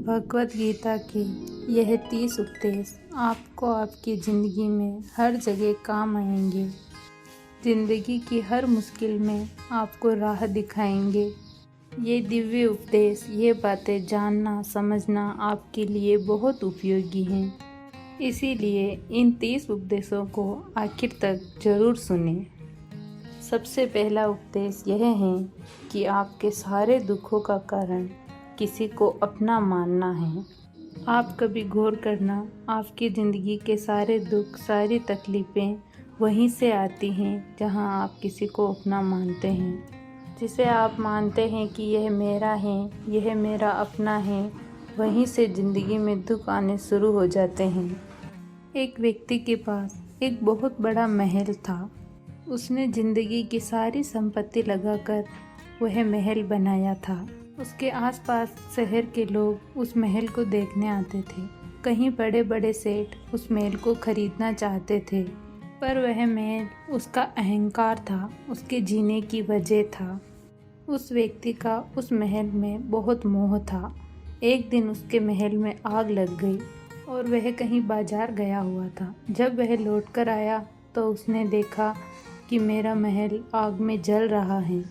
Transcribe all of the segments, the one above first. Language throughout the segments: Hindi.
भगवत गीता के यह 30 उपदेश आपको आपकी ज़िंदगी में हर जगह काम आएंगे। ज़िंदगी की हर मुश्किल में आपको राह दिखाएंगे। ये दिव्य उपदेश, ये बातें जानना समझना आपके लिए बहुत उपयोगी हैं। इसीलिए इन 30 उपदेशों को आखिर तक ज़रूर सुनें। सबसे पहला उपदेश यह है कि आपके सारे दुखों का कारण किसी को अपना मानना है। आप कभी गौर करना, आपकी ज़िंदगी के सारे दुख, सारी तकलीफ़ें वहीं से आती हैं जहां आप किसी को अपना मानते हैं। जिसे आप मानते हैं कि यह मेरा है, यह मेरा अपना है, वहीं से ज़िंदगी में दुख आने शुरू हो जाते हैं। एक व्यक्ति के पास एक बहुत बड़ा महल था। उसने ज़िंदगी की सारी संपत्ति लगाकर वह महल बनाया था। उसके आसपास शहर के लोग उस महल को देखने आते थे। कहीं बड़े बड़े सेठ उस महल को खरीदना चाहते थे, पर वह महल उसका अहंकार था, उसके जीने की वजह था। उस व्यक्ति का उस महल में बहुत मोह था। एक दिन उसके महल में आग लग गई और वह कहीं बाजार गया हुआ था। जब वह लौट कर आया तो उसने देखा कि मेरा महल आग में जल रहा है।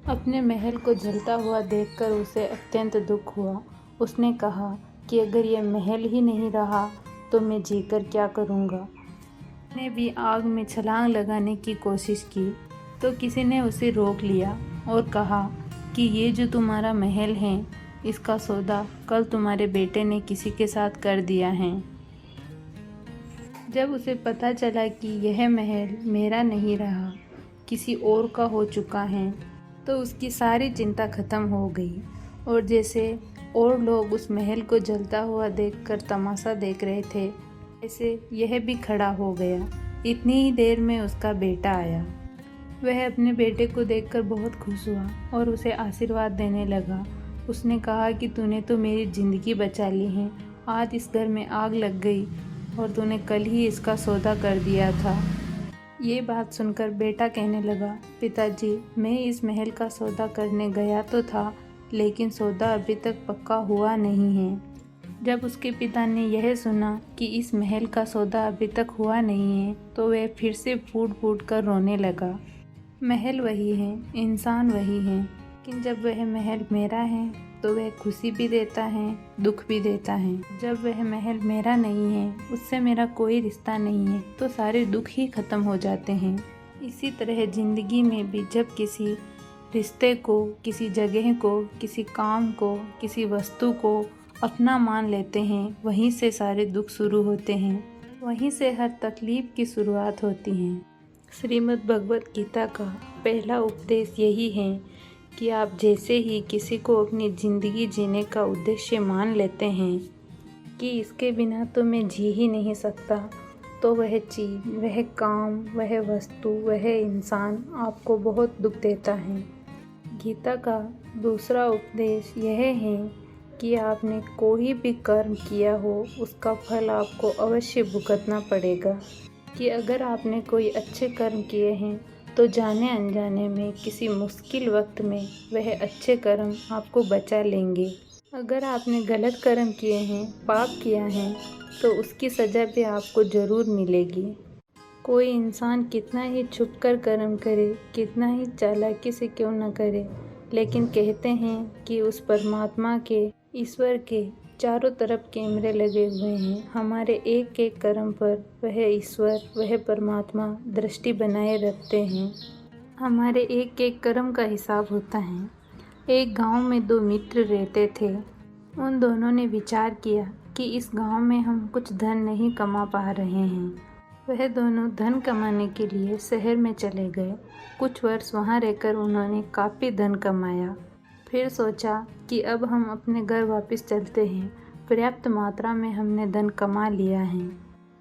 अपने महल को जलता हुआ देखकर उसे अत्यंत दुख हुआ। उसने कहा कि अगर यह महल ही नहीं रहा तो मैं जीकर क्या करूँगा। उसने भी आग में छलांग लगाने की कोशिश की तो किसी ने उसे रोक लिया और कहा कि ये जो तुम्हारा महल है, इसका सौदा कल तुम्हारे बेटे ने किसी के साथ कर दिया है। जब उसे पता चला कि यह महल मेरा नहीं रहा, किसी और का हो चुका है, तो उसकी सारी चिंता खत्म हो गई। और जैसे और लोग उस महल को जलता हुआ देखकर तमाशा देख रहे थे, ऐसे यह भी खड़ा हो गया। इतनी ही देर में उसका बेटा आया। वह अपने बेटे को देखकर बहुत खुश हुआ और उसे आशीर्वाद देने लगा। उसने कहा कि तूने तो मेरी ज़िंदगी बचा ली है। आज इस घर में आग लग गई और तूने कल ही इसका सौदा कर दिया था। ये बात सुनकर बेटा कहने लगा, पिताजी, मैं इस महल का सौदा करने गया तो था, लेकिन सौदा अभी तक पक्का हुआ नहीं है। जब उसके पिता ने यह सुना कि इस महल का सौदा अभी तक हुआ नहीं है, तो वह फिर से फूट फूट कर रोने लगा। महल वही है, इंसान वही है, लेकिन जब वह महल मेरा है तो वह खुशी भी देता है, दुख भी देता है। जब वह महल मेरा नहीं है, उससे मेरा कोई रिश्ता नहीं है, तो सारे दुख ही खत्म हो जाते हैं। इसी तरह ज़िंदगी में भी जब किसी रिश्ते को, किसी जगह को, किसी काम को, किसी वस्तु को अपना मान लेते हैं, वहीं से सारे दुख शुरू होते हैं, वहीं से हर तकलीफ की शुरुआत होती है। श्रीमद् भगवत गीता का पहला उपदेश यही है कि आप जैसे ही किसी को अपनी ज़िंदगी जीने का उद्देश्य मान लेते हैं कि इसके बिना तो मैं जी ही नहीं सकता, तो वह चीज़, वह काम, वह वस्तु, वह इंसान आपको बहुत दुख देता है। गीता का दूसरा उपदेश यह है कि आपने कोई भी कर्म किया हो, उसका फल आपको अवश्य भुगतना पड़ेगा। कि अगर आपने कोई अच्छे कर्म किए हैं तो जाने अनजाने में किसी मुश्किल वक्त में वह अच्छे कर्म आपको बचा लेंगे। अगर आपने गलत कर्म किए हैं, पाप किया है, तो उसकी सज़ा भी आपको ज़रूर मिलेगी। कोई इंसान कितना ही छुप कर कर्म करे, कितना ही चालाकी से क्यों न करे, लेकिन कहते हैं कि उस परमात्मा के, ईश्वर के चारों तरफ कैमरे लगे हुए हैं। हमारे एक एक कर्म पर वह ईश्वर, वह परमात्मा दृष्टि बनाए रखते हैं। हमारे एक एक कर्म का हिसाब होता है। एक गांव में दो मित्र रहते थे। उन दोनों ने विचार किया कि इस गांव में हम कुछ धन नहीं कमा पा रहे हैं। वह दोनों धन कमाने के लिए शहर में चले गए। कुछ वर्ष वहां रहकर उन्होंने काफ़ी धन कमाया। फिर सोचा कि अब हम अपने घर वापस चलते हैं, पर्याप्त मात्रा में हमने धन कमा लिया है।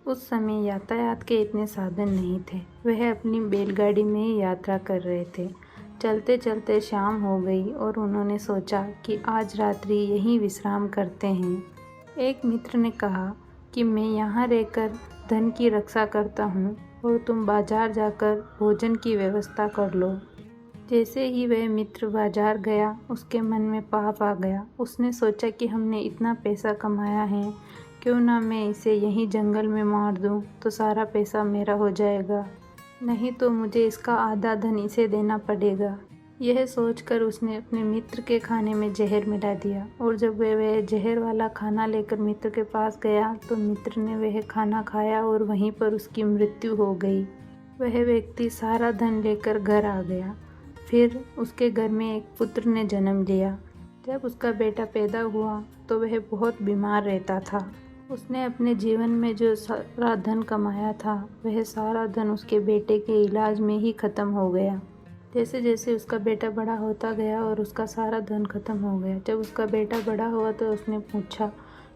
उस समय यातायात के इतने साधन नहीं थे। वह अपनी बैलगाड़ी में ही यात्रा कर रहे थे। चलते चलते शाम हो गई और उन्होंने सोचा कि आज रात्रि यहीं विश्राम करते हैं। एक मित्र ने कहा कि मैं यहाँ रहकर धन की रक्षा करता हूँ और तुम बाजार जाकर भोजन की व्यवस्था कर लो। जैसे ही वह मित्र बाजार गया, उसके मन में पाप आ गया। उसने सोचा कि हमने इतना पैसा कमाया है, क्यों ना मैं इसे यहीं जंगल में मार दूं, तो सारा पैसा मेरा हो जाएगा, नहीं तो मुझे इसका आधा धन इसे देना पड़ेगा। यह सोचकर उसने अपने मित्र के खाने में जहर मिला दिया, और जब वह जहर वाला खाना लेकर मित्र के पास गया तो मित्र ने वह खाना खाया और वहीं पर उसकी मृत्यु हो गई। वह व्यक्ति सारा धन लेकर घर आ गया। फिर उसके घर में एक पुत्र ने जन्म लिया। जब उसका बेटा पैदा हुआ तो वह बहुत बीमार रहता था। उसने अपने जीवन में जो सारा धन कमाया था, वह सारा धन उसके बेटे के इलाज में ही ख़त्म हो गया। जैसे जैसे उसका बेटा बड़ा होता गया और उसका सारा धन ख़त्म हो गया। जब उसका बेटा बड़ा हुआ तो उसने पूछा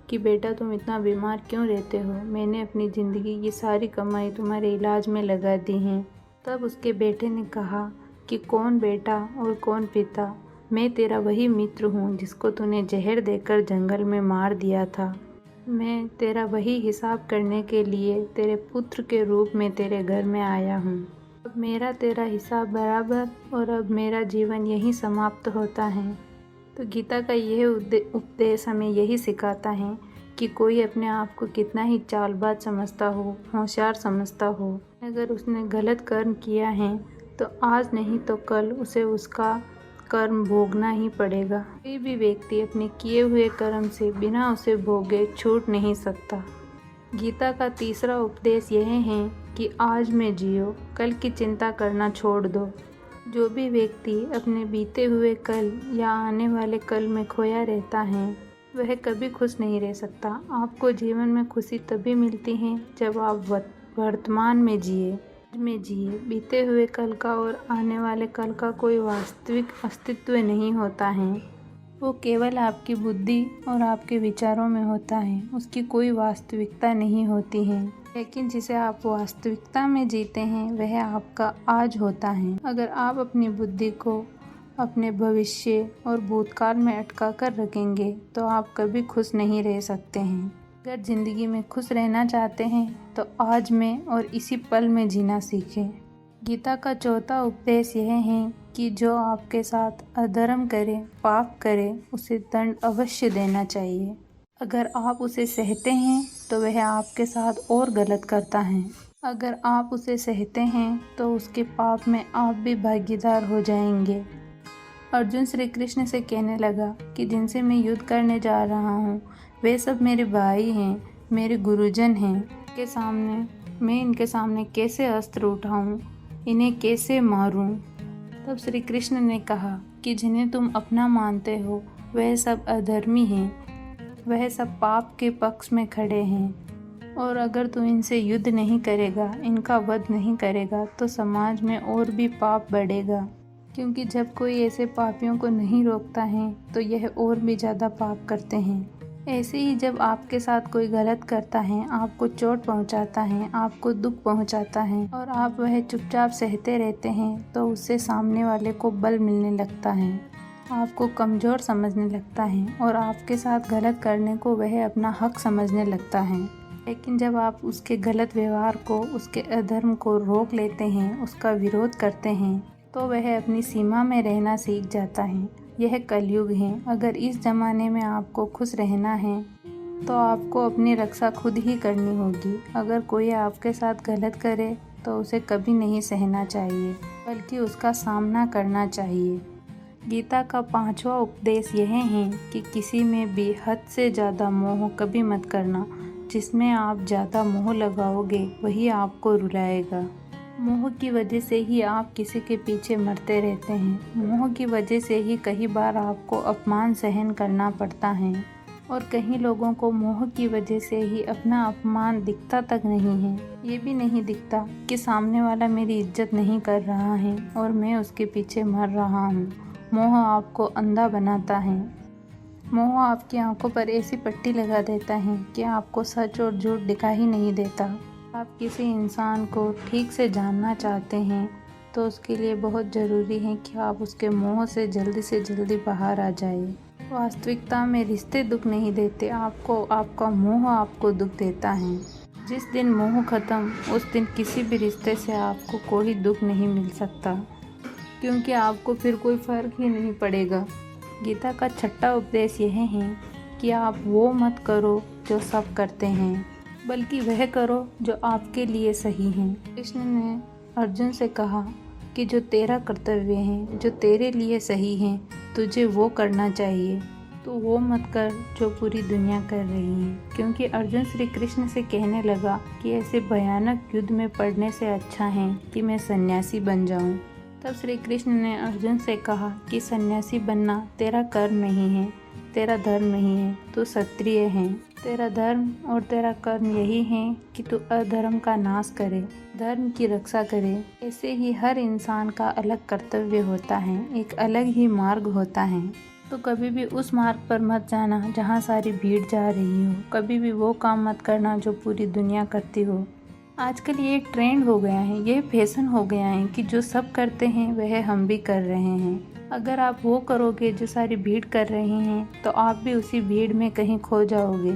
कि बेटा, तुम इतना बीमार क्यों रहते हो? मैंने अपनी ज़िंदगी की सारी कमाई तुम्हारे इलाज में लगा दी है। तब उसके बेटे ने कहा कि कौन बेटा और कौन पिता, मैं तेरा वही मित्र हूँ जिसको तूने जहर देकर जंगल में मार दिया था। मैं तेरा वही हिसाब करने के लिए तेरे पुत्र के रूप में तेरे घर में आया हूँ। अब मेरा तेरा हिसाब बराबर, और अब मेरा जीवन यही समाप्त होता है। तो गीता का यह उपदेश हमें यही सिखाता है कि कोई अपने आप को कितना ही चालबाज समझता हो, होशियार समझता हो, अगर उसने गलत कर्म किया है तो आज नहीं तो कल उसे उसका कर्म भोगना ही पड़ेगा। कोई भी व्यक्ति अपने किए हुए कर्म से बिना उसे भोगे छूट नहीं सकता। गीता का तीसरा उपदेश यह है कि आज में जियो, कल की चिंता करना छोड़ दो। जो भी व्यक्ति अपने बीते हुए कल या आने वाले कल में खोया रहता है, वह कभी खुश नहीं रह सकता। आपको जीवन में खुशी तभी मिलती है जब आप वर्तमान में जिए, बीते हुए कल का और आने वाले कल का कोई वास्तविक अस्तित्व नहीं होता है। वो केवल आपकी बुद्धि और आपके विचारों में होता है, उसकी कोई वास्तविकता नहीं होती है। लेकिन जिसे आप वास्तविकता में जीते हैं, वह आपका आज होता है। अगर आप अपनी बुद्धि को अपने भविष्य और भूतकाल में अटका कर रखेंगे तो आप कभी खुश नहीं रह सकते हैं। अगर ज़िंदगी में खुश रहना चाहते हैं तो आज में और इसी पल में जीना सीखें। गीता का चौथा उपदेश यह है कि जो आपके साथ अधर्म करे, पाप करे, उसे दंड अवश्य देना चाहिए। अगर आप उसे सहते हैं तो वह आपके साथ और गलत करता है। अगर आप उसे सहते हैं तो उसके पाप में आप भी भागीदार हो जाएंगे। अर्जुन श्री कृष्ण से कहने लगा कि जिनसे मैं युद्ध करने जा रहा हूँ, वे सब मेरे भाई हैं, मेरे गुरुजन हैं। मैं इनके सामने कैसे अस्त्र उठाऊं, इन्हें कैसे मारूं? तब श्री कृष्ण ने कहा कि जिन्हें तुम अपना मानते हो वह सब अधर्मी हैं, वह सब पाप के पक्ष में खड़े हैं। और अगर तू इनसे युद्ध नहीं करेगा, इनका वध नहीं करेगा, तो समाज में और भी पाप बढ़ेगा। क्योंकि जब कोई ऐसे पापियों को नहीं रोकता है तो यह और भी ज़्यादा पाप करते हैं। ऐसे ही जब आपके साथ कोई गलत करता है, आपको चोट पहुंचाता है, आपको दुख पहुंचाता है और आप वह चुपचाप सहते रहते हैं, तो उससे सामने वाले को बल मिलने लगता है, आपको कमज़ोर समझने लगता है और आपके साथ गलत करने को वह अपना हक समझने लगता है। लेकिन जब आप उसके गलत व्यवहार को, उसके अधर्म को रोक लेते हैं, उसका विरोध करते हैं, तो वह अपनी सीमा में रहना सीख जाता है। यह कलयुग है। अगर इस ज़माने में आपको खुश रहना है तो आपको अपनी रक्षा खुद ही करनी होगी। अगर कोई आपके साथ गलत करे तो उसे कभी नहीं सहना चाहिए, बल्कि उसका सामना करना चाहिए। गीता का पांचवा उपदेश यह है कि किसी में भी हद से ज़्यादा मोह कभी मत करना। जिसमें आप ज़्यादा मोह लगाओगे वही आपको रुलाएगा। मोह की वजह से ही आप किसी के पीछे मरते रहते हैं। मोह की वजह से ही कई बार आपको अपमान सहन करना पड़ता है, और कई लोगों को मोह की वजह से ही अपना अपमान दिखता तक नहीं है। ये भी नहीं दिखता कि सामने वाला मेरी इज्जत नहीं कर रहा है और मैं उसके पीछे मर रहा हूँ। मोह आपको अंधा बनाता है। मोह आपकी आंखों पर ऐसी पट्टी लगा देता है कि आपको सच और झूठ दिखाई ही नहीं देता। आप किसी इंसान को ठीक से जानना चाहते हैं तो उसके लिए बहुत ज़रूरी है कि आप उसके मोह से जल्दी बाहर आ जाइए। वास्तविकता में रिश्ते दुख नहीं देते आपको, आपका मोह आपको दुख देता है। जिस दिन मोह खत्म, उस दिन किसी भी रिश्ते से आपको कोई दुख नहीं मिल सकता। क्योंकि आपको फिर कोई फर्क ही नहीं पड़ेगा। गीता का छठा उपदेश यह है कि आप वो मत करो जो सब करते हैं, बल्कि वह करो जो आपके लिए सही है। कृष्ण ने अर्जुन से कहा कि जो तेरा कर्तव्य है, जो तेरे लिए सही है, तुझे वो करना चाहिए। तो वो मत कर जो पूरी दुनिया कर रही है। क्योंकि अर्जुन श्री कृष्ण से कहने लगा कि ऐसे भयानक युद्ध में पड़ने से अच्छा है कि मैं सन्यासी बन जाऊं। तब श्री कृष्ण ने अर्जुन से कहा कि सन्यासी बनना तेरा कर्म नहीं है, तेरा धर्म नहीं है, तू क्षत्रिय है। तेरा धर्म और तेरा कर्म यही है कि तू अधर्म का नाश करे, धर्म की रक्षा करे। ऐसे ही हर इंसान का अलग कर्तव्य होता है, एक अलग ही मार्ग होता है। तो कभी भी उस मार्ग पर मत जाना जहाँ सारी भीड़ जा रही हो। कभी भी वो काम मत करना जो पूरी दुनिया करती हो। आजकल ये एक ट्रेंड हो गया है, ये फैशन हो गया है कि जो सब करते हैं वह हम भी कर रहे हैं। अगर आप वो करोगे जो सारी भीड़ कर रही हैं तो आप भी उसी भीड़ में कहीं खो जाओगे।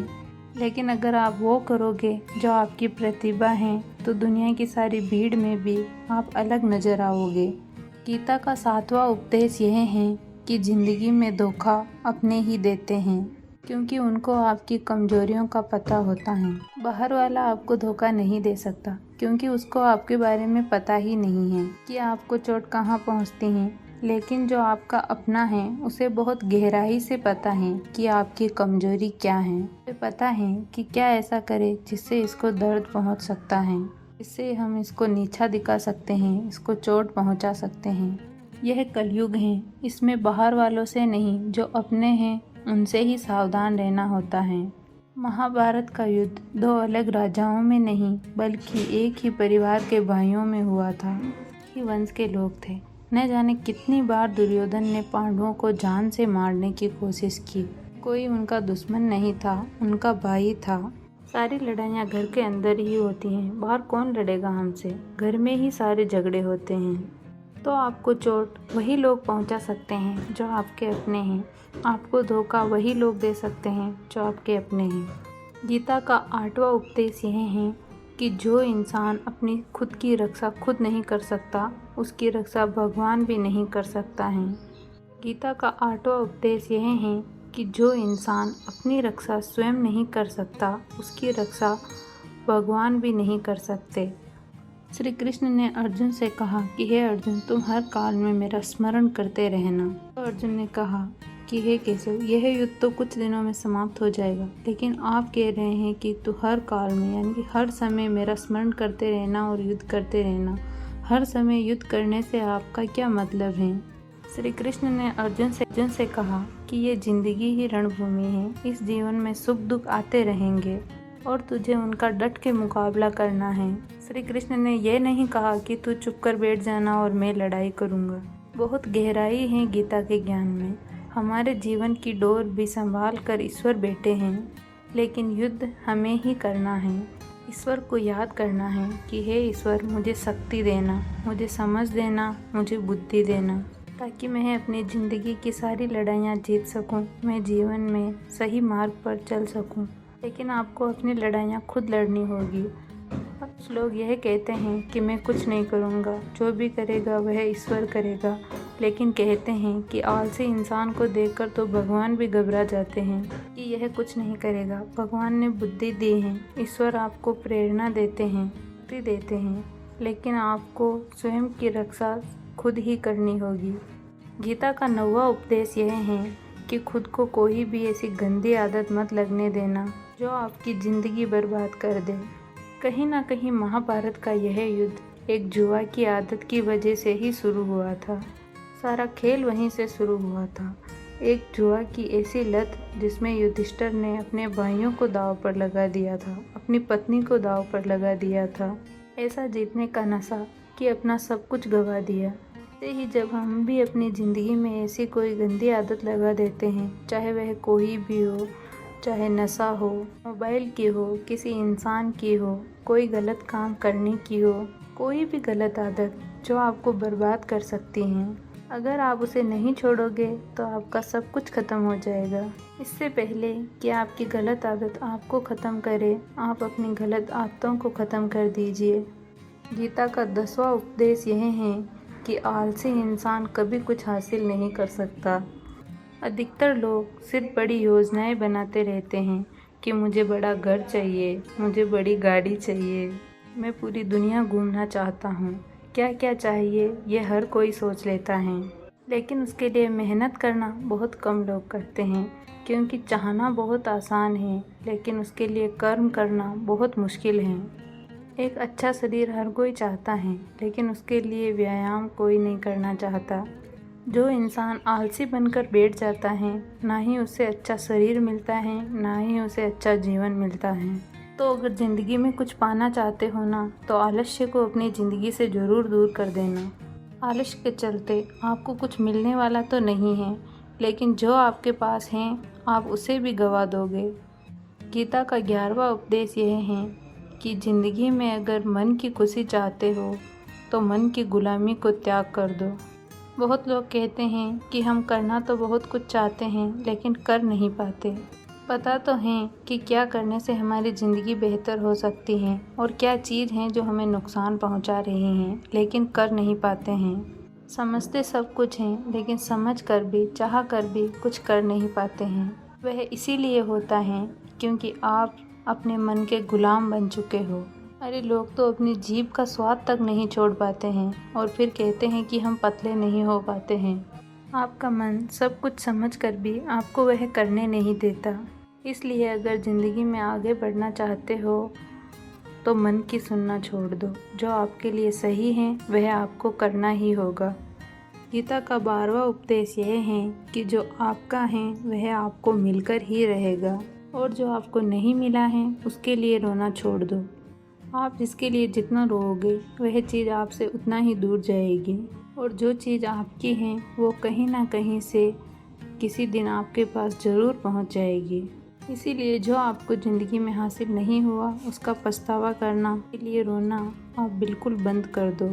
लेकिन अगर आप वो करोगे जो आपकी प्रतिभा है तो दुनिया की सारी भीड़ में भी आप अलग नजर आओगे। गीता का 7वां उपदेश यह है कि जिंदगी में धोखा अपने ही देते हैं, क्योंकि उनको आपकी कमजोरियों का पता होता है। बाहर वाला आपको धोखा नहीं दे सकता, क्योंकि उसको आपके बारे में पता ही नहीं है कि आपको चोट कहाँ पहुँचती है। लेकिन जो आपका अपना है उसे बहुत गहराई से पता है कि आपकी कमजोरी क्या है। उसे पता है कि क्या ऐसा करे जिससे इसको दर्द पहुँच सकता है, इससे हम इसको नीचा दिखा सकते हैं, इसको चोट पहुँचा सकते हैं। यह कलयुग है, इसमें बाहर वालों से नहीं, जो अपने हैं उनसे ही सावधान रहना होता है। महाभारत का युद्ध दो अलग राजाओं में नहीं बल्कि एक ही परिवार के भाइयों में हुआ था। ही वंश के लोग थे। न जाने कितनी बार दुर्योधन ने पांडवों को जान से मारने की कोशिश की। कोई उनका दुश्मन नहीं था, उनका भाई था। सारी लड़ाइयाँ घर के अंदर ही होती हैं, बाहर कौन लड़ेगा हमसे। घर में ही सारे झगड़े होते हैं। तो आपको चोट वही लोग पहुंचा सकते हैं जो आपके अपने हैं। आपको धोखा वही लोग दे सकते हैं जो आपके अपने हैं। गीता का 8वां उपदेश यह है कि जो इंसान अपनी खुद की रक्षा खुद नहीं कर सकता, उसकी रक्षा भगवान भी नहीं कर सकता है। गीता का 8वां उपदेश यह है कि जो इंसान अपनी रक्षा स्वयं नहीं कर सकता, उसकी रक्षा भगवान भी नहीं कर सकते। श्री कृष्ण ने अर्जुन से कहा कि हे अर्जुन, तुम हर काल में मेरा स्मरण करते रहना। तो अर्जुन ने कहा कि हे केशव, यह युद्ध तो कुछ दिनों में समाप्त हो जाएगा, लेकिन आप कह रहे हैं कि तू हर काल में यानी कि हर समय मेरा स्मरण करते रहना और युद्ध करते रहना। हर समय युद्ध करने से आपका क्या मतलब है? श्री कृष्ण ने अर्जुन से कहा कि ये जिंदगी ही रणभूमि है, इस जीवन में सुख दुख आते रहेंगे और तुझे उनका डट के मुकाबला करना है। श्री कृष्ण ने यह नहीं कहा कि तू चुप कर बैठ जाना और मैं लड़ाई करूँगा। बहुत गहराई है गीता के ज्ञान में। हमारे जीवन की डोर भी संभाल कर ईश्वर बैठे हैं, लेकिन युद्ध हमें ही करना है। ईश्वर को याद करना है कि हे ईश्वर, मुझे शक्ति देना, मुझे समझ देना, मुझे बुद्धि देना, ताकि मैं अपनी ज़िंदगी की सारी लड़ाइयाँ जीत सकूं, मैं जीवन में सही मार्ग पर चल सकूं। लेकिन आपको अपनी लड़ाइयाँ खुद लड़नी होगी। कुछ लोग यह कहते हैं कि मैं कुछ नहीं करूँगा, जो भी करेगा वह ईश्वर करेगा। लेकिन कहते हैं कि आलसी इंसान को देखकर तो भगवान भी घबरा जाते हैं कि यह कुछ नहीं करेगा। भगवान ने बुद्धि दी है, ईश्वर आपको प्रेरणा देते हैं, शक्ति देते हैं, लेकिन आपको स्वयं की रक्षा खुद ही करनी होगी। गीता का 9वां उपदेश यह है कि खुद को कोई भी ऐसी गंदी आदत मत लगने देना जो आपकी ज़िंदगी बर्बाद कर दे। कहीं ना कहीं महाभारत का यह युद्ध एक जुआ की आदत की वजह से ही शुरू हुआ था। सारा खेल वहीं से शुरू हुआ था। एक जुआ की ऐसी लत जिसमें युधिष्ठिर ने अपने भाइयों को दांव पर लगा दिया था, अपनी पत्नी को दांव पर लगा दिया था। ऐसा जीतने का नशा कि अपना सब कुछ गंवा दिया। ऐसे ही जब हम भी अपनी ज़िंदगी में ऐसी कोई गंदी आदत लगा देते हैं, चाहे वह कोई भी हो, चाहे नशा हो, मोबाइल की हो, किसी इंसान की हो, कोई गलत काम करने की हो, कोई भी गलत आदत जो आपको बर्बाद कर सकती हैं, अगर आप उसे नहीं छोड़ोगे तो आपका सब कुछ ख़त्म हो जाएगा। इससे पहले कि आपकी गलत आदत आपको ख़त्म करे, आप अपनी गलत आदतों को ख़त्म कर दीजिए। गीता का 10वां उपदेश यह है कि आलसी इंसान कभी कुछ हासिल नहीं कर सकता। अधिकतर लोग सिर्फ बड़ी योजनाएं बनाते रहते हैं कि मुझे बड़ा घर चाहिए, मुझे बड़ी गाड़ी चाहिए, मैं पूरी दुनिया घूमना चाहता हूँ। क्या क्या चाहिए ये हर कोई सोच लेता है, लेकिन उसके लिए मेहनत करना बहुत कम लोग करते हैं, क्योंकि चाहना बहुत आसान है लेकिन उसके लिए कर्म करना बहुत मुश्किल है। एक अच्छा शरीर हर कोई चाहता है, लेकिन उसके लिए व्यायाम कोई नहीं करना चाहता। जो इंसान आलसी बनकर बैठ जाता है, ना ही उसे अच्छा शरीर मिलता है, ना ही उसे अच्छा जीवन मिलता है। तो अगर ज़िंदगी में कुछ पाना चाहते हो ना, तो आलस्य को अपनी ज़िंदगी से ज़रूर दूर कर देना। आलस्य के चलते आपको कुछ मिलने वाला तो नहीं है, लेकिन जो आपके पास है आप उसे भी गवा दोगे। गीता का 11वां उपदेश यह है कि ज़िंदगी में अगर मन की खुशी चाहते हो तो मन की गुलामी को त्याग कर दो। बहुत लोग कहते हैं कि हम करना तो बहुत कुछ चाहते हैं लेकिन कर नहीं पाते। पता तो है कि क्या करने से हमारी ज़िंदगी बेहतर हो सकती है और क्या चीज़ हैं जो हमें नुकसान पहुंचा रही हैं, लेकिन कर नहीं पाते हैं। समझते सब कुछ हैं, लेकिन समझ कर भी, चाह कर भी कुछ कर नहीं पाते हैं। वह इसीलिए होता है क्योंकि आप अपने मन के गुलाम बन चुके हो। अरे लोग तो अपनी जीभ का स्वाद तक नहीं छोड़ पाते हैं और फिर कहते हैं कि हम पतले नहीं हो पाते हैं। आपका मन सब कुछ समझ कर भी आपको वह करने नहीं देता। इसलिए अगर ज़िंदगी में आगे बढ़ना चाहते हो तो मन की सुनना छोड़ दो। जो आपके लिए सही है वह आपको करना ही होगा। गीता का 12वां उपदेश यह है कि जो आपका है वह आपको मिलकर ही रहेगा, और जो आपको नहीं मिला है उसके लिए रोना छोड़ दो। आप जिसके लिए जितना रोओगे वह चीज़ आपसे उतना ही दूर जाएगी, और जो चीज़ आपकी है वो कहीं ना कहीं से किसी दिन आपके पास ज़रूर पहुंच जाएगी। इसीलिए जो आपको ज़िंदगी में हासिल नहीं हुआ उसका पछतावा करना, के लिए रोना आप बिल्कुल बंद कर दो।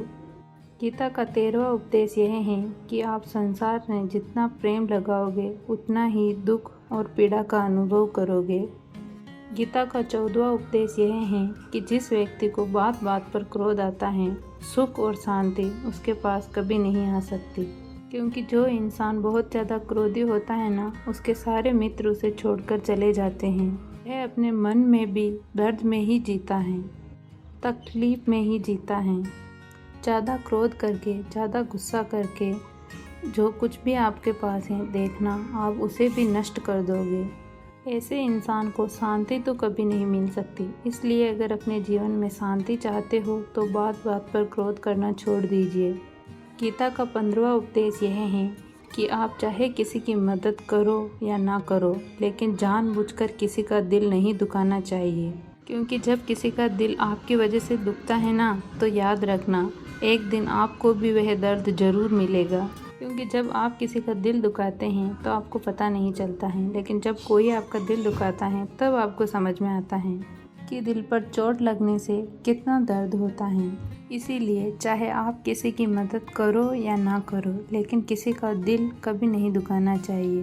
गीता का 13वां उपदेश यह है कि आप संसार में जितना प्रेम लगाओगे उतना ही दुख और पीड़ा का अनुभव करोगे। गीता का 14वां उपदेश यह है कि जिस व्यक्ति को बात बात पर क्रोध आता है, सुख और शांति उसके पास कभी नहीं आ सकती। क्योंकि जो इंसान बहुत ज़्यादा क्रोधी होता है ना, उसके सारे मित्र उसे छोड़कर चले जाते हैं। वह अपने मन में भी दर्द में ही जीता है, तकलीफ में ही जीता है। ज़्यादा क्रोध करके, ज़्यादा गुस्सा करके जो कुछ भी आपके पास है, देखना आप उसे भी नष्ट कर दोगे। ऐसे इंसान को शांति तो कभी नहीं मिल सकती। इसलिए अगर अपने जीवन में शांति चाहते हो तो बात बात पर क्रोध करना छोड़ दीजिए। गीता का 15वां उपदेश यह है कि आप चाहे किसी की मदद करो या ना करो, लेकिन जानबूझकर किसी का दिल नहीं दुखाना चाहिए। क्योंकि जब किसी का दिल आपकी वजह से दुखता है ना, तो याद रखना एक दिन आपको भी वह दर्द ज़रूर मिलेगा। क्योंकि जब आप किसी का दिल दुखाते हैं तो आपको पता नहीं चलता है, लेकिन जब कोई आपका दिल दुखाता है तब आपको समझ में आता है कि दिल पर चोट लगने से कितना दर्द होता है। इसीलिए चाहे आप किसी की मदद करो या ना करो, लेकिन किसी का दिल कभी नहीं दुखाना चाहिए।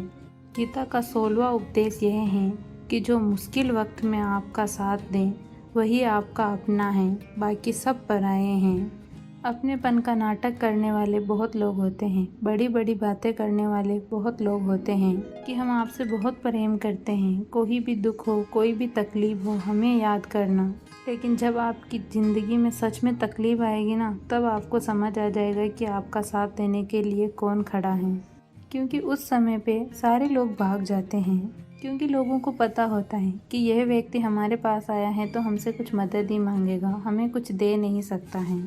गीता का 16वां उपदेश यह है कि जो मुश्किल वक्त में आपका साथ दें वही आपका अपना है, बाकी सब पराये हैं। अपनेपन का नाटक करने वाले बहुत लोग होते हैं, बड़ी बड़ी बातें करने वाले बहुत लोग होते हैं कि हम आपसे बहुत प्रेम करते हैं, कोई भी दुख हो, कोई भी तकलीफ हो, हमें याद करना। लेकिन जब आपकी ज़िंदगी में सच में तकलीफ आएगी ना, तब आपको समझ आ जाएगा कि आपका साथ देने के लिए कौन खड़ा है। क्योंकि उस समय पे सारे लोग भाग जाते हैं, क्योंकि लोगों को पता होता है कि यह व्यक्ति हमारे पास आया है तो हमसे कुछ मदद ही मांगेगा, हमें कुछ दे नहीं सकता है।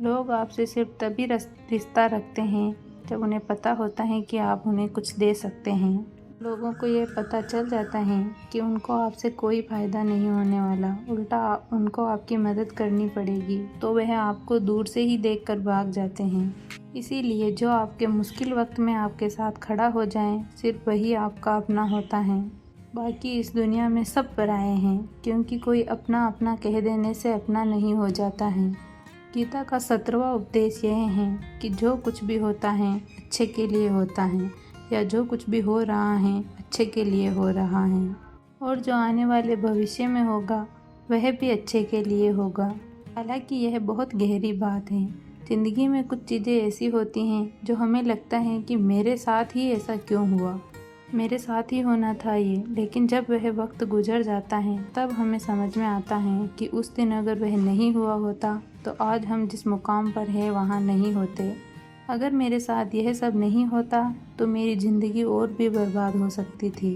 लोग आपसे सिर्फ तभी रिश्ता रखते हैं जब उन्हें पता होता है कि आप उन्हें कुछ दे सकते हैं। लोगों को यह पता चल जाता है कि उनको आपसे कोई फ़ायदा नहीं होने वाला, उल्टा उनको आपकी मदद करनी पड़ेगी, तो वह आपको दूर से ही देखकर भाग जाते हैं। इसीलिए जो आपके मुश्किल वक्त में आपके साथ खड़ा हो जाए, सिर्फ वही आपका अपना होता है। बाकी इस दुनिया में सब पराये हैं, क्योंकि कोई अपना अपना कह देने से अपना नहीं हो जाता है। गीता का 17वां उपदेश यह है कि जो कुछ भी होता है अच्छे के लिए होता है, या जो कुछ भी हो रहा है अच्छे के लिए हो रहा है, और जो आने वाले भविष्य में होगा वह भी अच्छे के लिए होगा। हालांकि यह बहुत गहरी बात है, ज़िंदगी में कुछ चीज़ें ऐसी होती हैं जो हमें लगता है कि मेरे साथ ही ऐसा क्यों हुआ, मेरे साथ ही होना था ये। लेकिन जब वह वक्त गुजर जाता है तब हमें समझ में आता है कि उस दिन अगर वह नहीं हुआ होता तो आज हम जिस मुकाम पर हैं वहाँ नहीं होते। अगर मेरे साथ यह सब नहीं होता तो मेरी ज़िंदगी और भी बर्बाद हो सकती थी।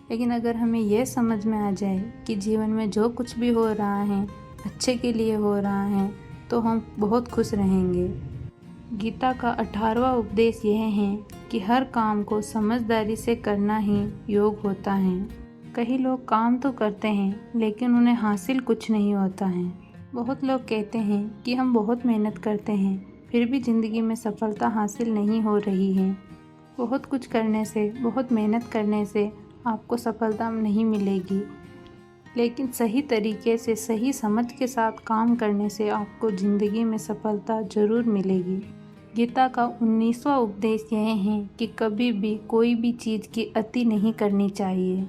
लेकिन अगर हमें यह समझ में आ जाए कि जीवन में जो कुछ भी हो रहा है अच्छे के लिए हो रहा है तो हम बहुत खुश रहेंगे। गीता का 18वां उपदेश यह है कि हर काम को समझदारी से करना ही योग होता है। कई लोग काम तो करते हैं लेकिन उन्हें हासिल कुछ नहीं होता है। बहुत लोग कहते हैं कि हम बहुत मेहनत करते हैं फिर भी ज़िंदगी में सफलता हासिल नहीं हो रही है। बहुत कुछ करने से, बहुत मेहनत करने से आपको सफलता नहीं मिलेगी, लेकिन सही तरीके से, सही समझ के साथ काम करने से आपको ज़िंदगी में सफलता ज़रूर मिलेगी। गीता का 19वां उपदेश यह है कि कभी भी कोई भी चीज़ की अति नहीं करनी चाहिए,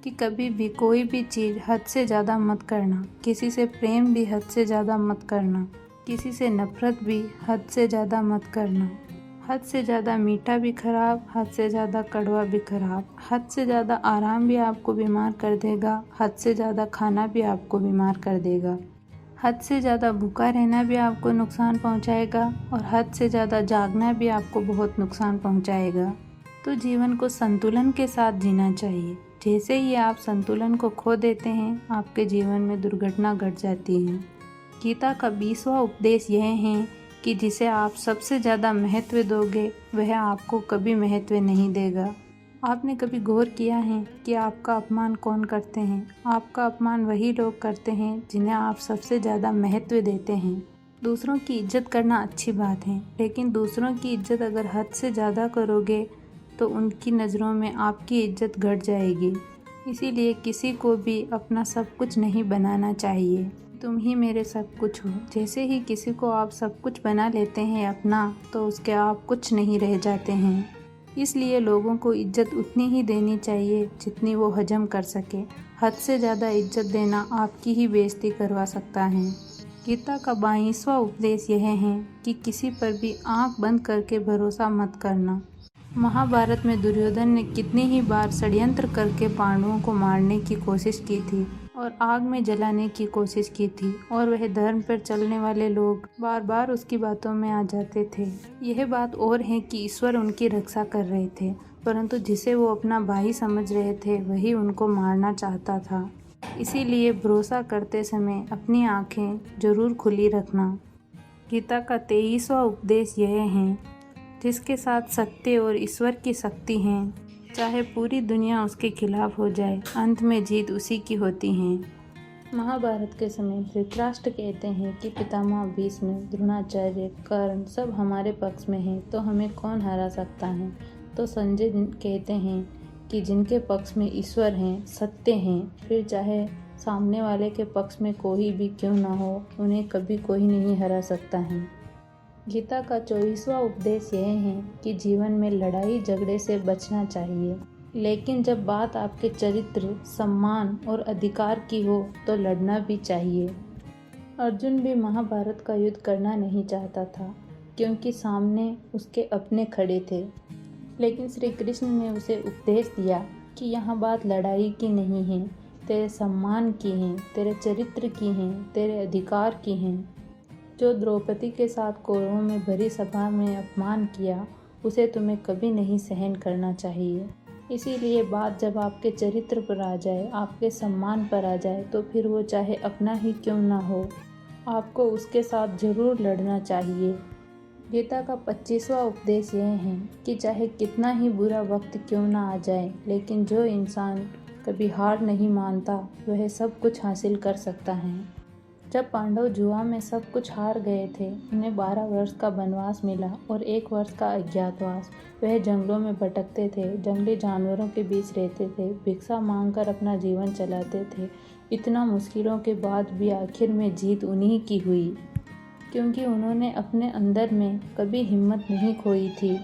कि कभी भी कोई भी चीज़ हद से ज़्यादा मत करना। किसी से प्रेम भी हद से ज़्यादा मत करना, किसी से नफ़रत भी हद से ज़्यादा मत करना। हद से ज़्यादा मीठा भी खराब, हद से ज़्यादा कड़वा भी खराब। हद से ज़्यादा आराम भी आपको बीमार कर देगा, हद से ज़्यादा खाना भी आपको बीमार कर देगा। हद से ज़्यादा भूखा रहना भी आपको नुकसान पहुंचाएगा और हद से ज़्यादा जागना भी आपको बहुत नुकसान पहुंचाएगा। तो जीवन को संतुलन के साथ जीना चाहिए। जैसे ही आप संतुलन को खो देते हैं आपके जीवन में दुर्घटना घट जाती है। गीता का 20वां उपदेश यह है कि जिसे आप सबसे ज़्यादा महत्व दोगे वह आपको कभी महत्व नहीं देगा। आपने कभी गौर किया है कि आपका अपमान कौन करते हैं? आपका अपमान वही लोग करते हैं जिन्हें आप सबसे ज़्यादा महत्व देते हैं। दूसरों की इज्जत करना अच्छी बात है, लेकिन दूसरों की इज्जत अगर हद से ज़्यादा करोगे तो उनकी नज़रों में आपकी इज्जत घट जाएगी। इसीलिए किसी को भी अपना सब कुछ नहीं बनाना चाहिए। तुम ही मेरे सब कुछ हो। जैसे ही किसी को आप सब कुछ बना लेते हैं अपना, तो उसके आप कुछ नहीं रह जाते हैं। इसलिए लोगों को इज्जत उतनी ही देनी चाहिए जितनी वो हजम कर सके। हद से ज़्यादा इज्जत देना आपकी ही बेइज्जती करवा सकता है। गीता का 22वां उपदेश यह है कि किसी पर भी आंख बंद करके भरोसा मत करना। महाभारत में दुर्योधन ने कितनी ही बार षड्यंत्र करके पांडवों को मारने की कोशिश की थी और आग में जलाने की कोशिश की थी, और वह धर्म पर चलने वाले लोग बार बार उसकी बातों में आ जाते थे। यह बात और है कि ईश्वर उनकी रक्षा कर रहे थे, परंतु जिसे वो अपना भाई समझ रहे थे वही उनको मारना चाहता था। इसीलिए भरोसा करते समय अपनी आंखें जरूर खुली रखना। गीता का 23वां उपदेश यह है, जिसके साथ सत्य और ईश्वर की शक्ति है, चाहे पूरी दुनिया उसके खिलाफ हो जाए, अंत में जीत उसी की होती है। महाभारत के समय धृतराष्ट्र कहते हैं कि पितामह भीष्म, द्रोणाचार्य, कर्ण सब हमारे पक्ष में हैं, तो हमें कौन हरा सकता है। तो संजय कहते हैं कि जिनके पक्ष में ईश्वर हैं, सत्य हैं, फिर चाहे सामने वाले के पक्ष में कोई भी क्यों ना हो, उन्हें कभी कोई नहीं हरा सकता है। गीता का 24वां उपदेश यह है कि जीवन में लड़ाई झगड़े से बचना चाहिए, लेकिन जब बात आपके चरित्र, सम्मान और अधिकार की हो तो लड़ना भी चाहिए। अर्जुन भी महाभारत का युद्ध करना नहीं चाहता था, क्योंकि सामने उसके अपने खड़े थे, लेकिन श्री कृष्ण ने उसे उपदेश दिया कि यहाँ बात लड़ाई की नहीं है, तेरे सम्मान की है, तेरे चरित्र की है, तेरे अधिकार की है। जो द्रौपदी के साथ कौरवों में भरी सभा में अपमान किया, उसे तुम्हें कभी नहीं सहन करना चाहिए। इसीलिए बात जब आपके चरित्र पर आ जाए, आपके सम्मान पर आ जाए, तो फिर वो चाहे अपना ही क्यों ना हो, आपको उसके साथ जरूर लड़ना चाहिए। गीता का 25वां उपदेश यह है कि चाहे कितना ही बुरा वक्त क्यों ना आ जाए, लेकिन जो इंसान कभी हार नहीं मानता वह सब कुछ हासिल कर सकता है। जब पांडव जुआ में सब कुछ हार गए थे, उन्हें 12 वर्ष का वनवास मिला और 1 वर्ष का अज्ञातवास। वह जंगलों में भटकते थे, जंगली जानवरों के बीच रहते थे, भिक्षा मांगकर अपना जीवन चलाते थे। इतना मुश्किलों के बाद भी आखिर में जीत उन्हीं की हुई, क्योंकि उन्होंने अपने अंदर में कभी हिम्मत नहीं खोई थी।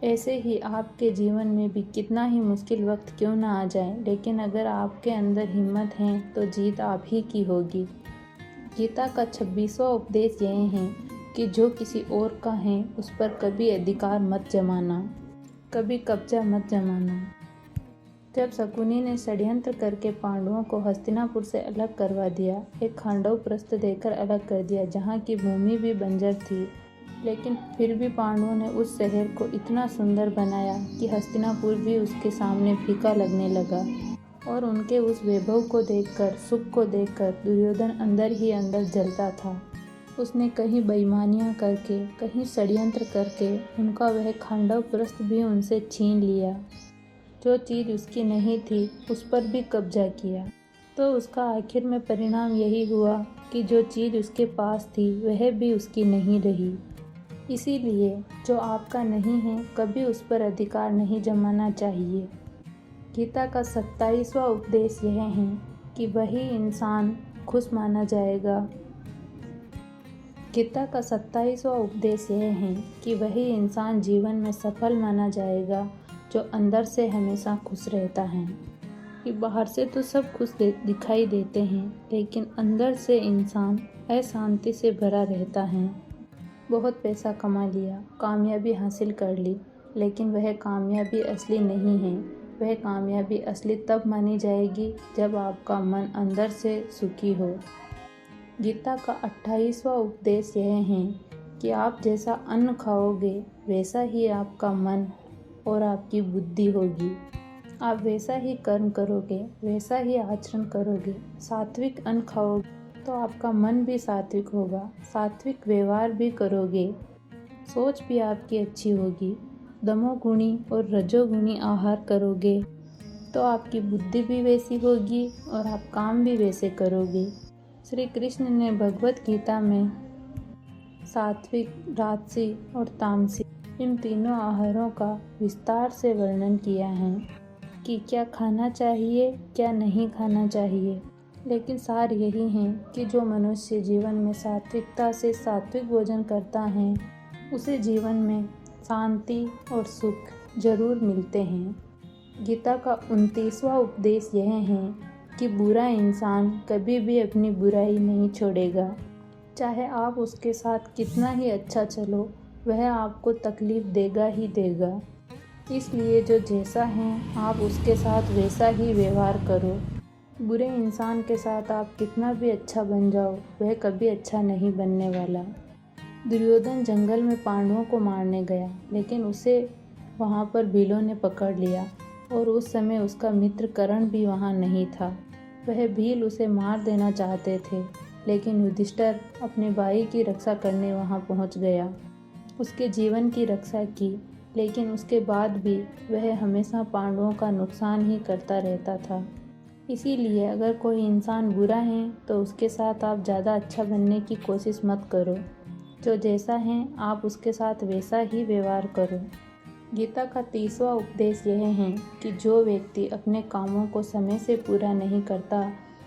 ऐसे ही आपके जीवन में भी कितना ही मुश्किल वक्त क्यों ना आ जाए, लेकिन अगर आपके अंदर हिम्मत है तो जीत आप ही की होगी। गीता का 26वां उपदेश यह है कि जो किसी और का है उस पर कभी अधिकार मत जमाना, कभी कब्जा मत जमाना। जब शकुनी ने षड्यंत्र करके पांडवों को हस्तिनापुर से अलग करवा दिया, एक खांडव प्रस्थ देकर अलग कर दिया जहाँ की भूमि भी बंजर थी, लेकिन फिर भी पांडवों ने उस शहर को इतना सुंदर बनाया कि हस्तिनापुर भी उसके सामने फीका लगने लगा। और उनके उस वैभव को देखकर, सुख को देखकर दुर्योधन अंदर ही अंदर जलता था। उसने कहीं बेईमानियां करके, कहीं षड्यंत्र करके उनका वह खांडव प्रस्थ भी उनसे छीन लिया। जो चीज़ उसकी नहीं थी उस पर भी कब्जा किया। तो उसका आखिर में परिणाम यही हुआ कि जो चीज़ उसके पास थी वह भी उसकी नहीं रही। इसीलिए जो आपका नहीं है कभी उस पर अधिकार नहीं जमाना चाहिए। गीता का 27वां उपदेश यह है कि वही इंसान खुश माना जाएगा। गीता का 27वां उपदेश यह है कि वही इंसान जीवन में सफल माना जाएगा जो अंदर से हमेशा खुश रहता है। कि बाहर से तो सब खुश दिखाई देते हैं, लेकिन अंदर से इंसान अशांति से भरा रहता है। बहुत पैसा कमा लिया, कामयाबी हासिल कर ली, लेकिन वह कामयाबी असली नहीं है। वह कामयाबी असली तब मानी जाएगी जब आपका मन अंदर से सुखी हो। गीता का 28वां उपदेश यह है कि आप जैसा अन्न खाओगे वैसा ही आपका मन और आपकी बुद्धि होगी। आप वैसा ही कर्म करोगे, वैसा ही आचरण करोगे। सात्विक अन्न खाओगे तो आपका मन भी सात्विक होगा, सात्विक व्यवहार भी करोगे, सोच भी आपकी अच्छी होगी। तमोगुणी और रजोगुणी आहार करोगे तो आपकी बुद्धि भी वैसी होगी और आप काम भी वैसे करोगे। श्री कृष्ण ने भगवत गीता में सात्विक, राजसी और तामसिक इन तीनों आहारों का विस्तार से वर्णन किया है कि क्या खाना चाहिए, क्या नहीं खाना चाहिए। लेकिन सार यही है कि जो मनुष्य जीवन में सात्विकता से सात्विक भोजन करता है उसे जीवन में शांति और सुख जरूर मिलते हैं। गीता का 29वां उपदेश यह है कि बुरा इंसान कभी भी अपनी बुराई नहीं छोड़ेगा। चाहे आप उसके साथ कितना ही अच्छा चलो, वह आपको तकलीफ देगा ही देगा। इसलिए जो जैसा है आप उसके साथ वैसा ही व्यवहार करो। बुरे इंसान के साथ आप कितना भी अच्छा बन जाओ, वह कभी अच्छा नहीं बनने वाला। दुर्योधन जंगल में पांडवों को मारने गया, लेकिन उसे वहाँ पर भीलों ने पकड़ लिया और उस समय उसका मित्र कर्ण भी वहाँ नहीं था। वह भील उसे मार देना चाहते थे, लेकिन युधिष्ठिर अपने भाई की रक्षा करने वहाँ पहुँच गया। उसके जीवन की रक्षा की, लेकिन उसके बाद भी वह हमेशा पांडवों का नुकसान ही करता रहता था। इसीलिए अगर कोई इंसान बुरा है तो उसके साथ आप ज़्यादा अच्छा बनने की कोशिश मत करो। जो जैसा है आप उसके साथ वैसा ही व्यवहार करो। गीता का 30वां उपदेश यह है कि जो व्यक्ति अपने कामों को समय से पूरा नहीं करता,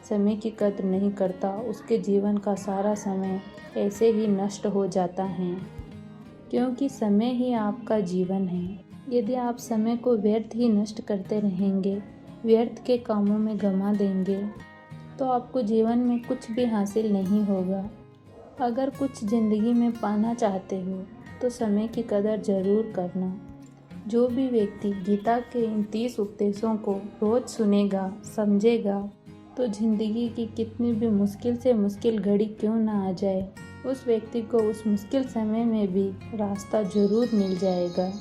समय की कद्र नहीं करता, उसके जीवन का सारा समय ऐसे ही नष्ट हो जाता है। क्योंकि समय ही आपका जीवन है। यदि आप समय को व्यर्थ ही नष्ट करते रहेंगे, व्यर्थ के कामों में गंवा देंगे, तो आपको जीवन में कुछ भी हासिल नहीं होगा। अगर कुछ ज़िंदगी में पाना चाहते हो तो समय की कदर ज़रूर करना। जो भी व्यक्ति गीता के इन 30 उपदेशों को रोज़ सुनेगा, समझेगा, तो ज़िंदगी की कितनी भी मुश्किल से मुश्किल घड़ी क्यों ना आ जाए, उस व्यक्ति को उस मुश्किल समय में भी रास्ता ज़रूर मिल जाएगा।